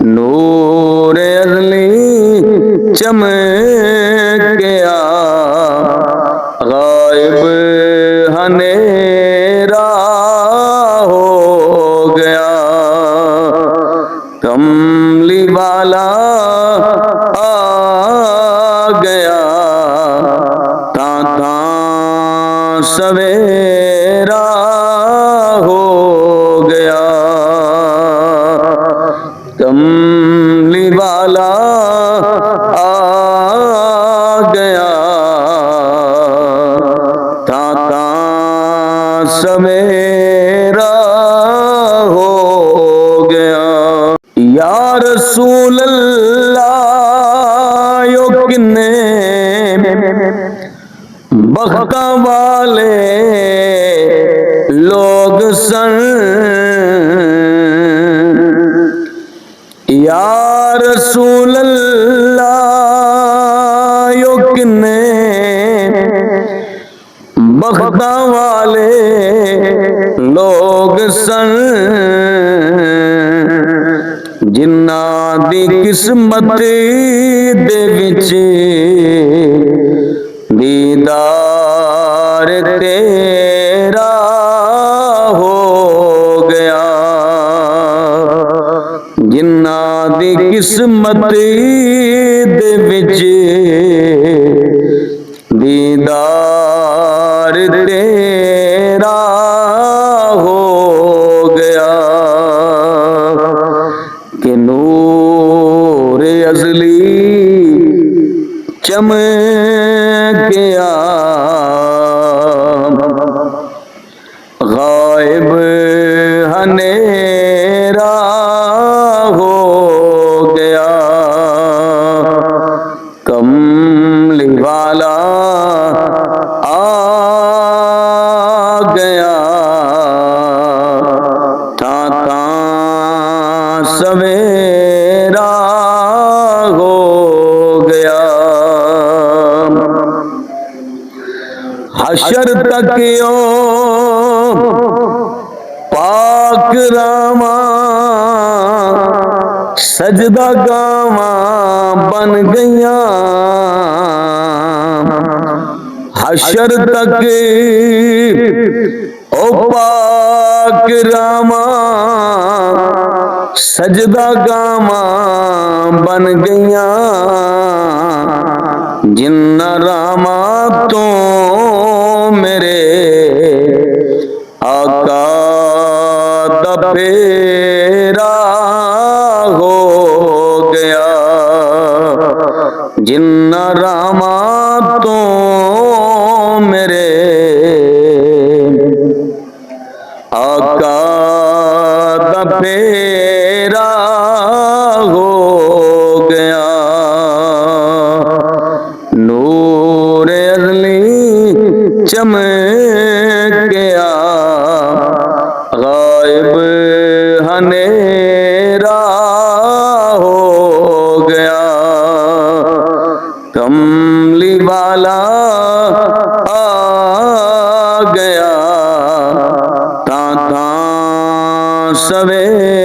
नूर अज़ली चमक गया, गायब हनेरा हो गया। कमली वाला आ गया, ताता सवेरा हो गया। कमली वाला आ गया, ताता सवेरा हो गया। या रसूल अल्लाह यो किन्ने बख्ता वाले लोग सन। या रसूल अल्लाह यो किन्ने बख्ता वाले लोग सन, जिन्ना दी किस्मत दे विच दीदार तेरा हो गया। जिन्ना दी किस्मत दे विच दीदार तेरा हो गया। कि नूर अज़ली चमक गया, गायब हनेरा हो गया। कमली वाला आ गया, ताता सवेरा हो गया। हशर तक यो पाक रामा सजदा गावा बन गया। हशर तक ओ पाक रामा सजदा गावा बन गया। जिन्ना रामा तो मेरे आका दा फेरा हो गया। जिन्ना रामा तो मेरे आका दा फेरा हो गया। नूर अज़ली चमक गया, गायब हनेरा हो गया। कमली वाला आ गया, ताता सवेरा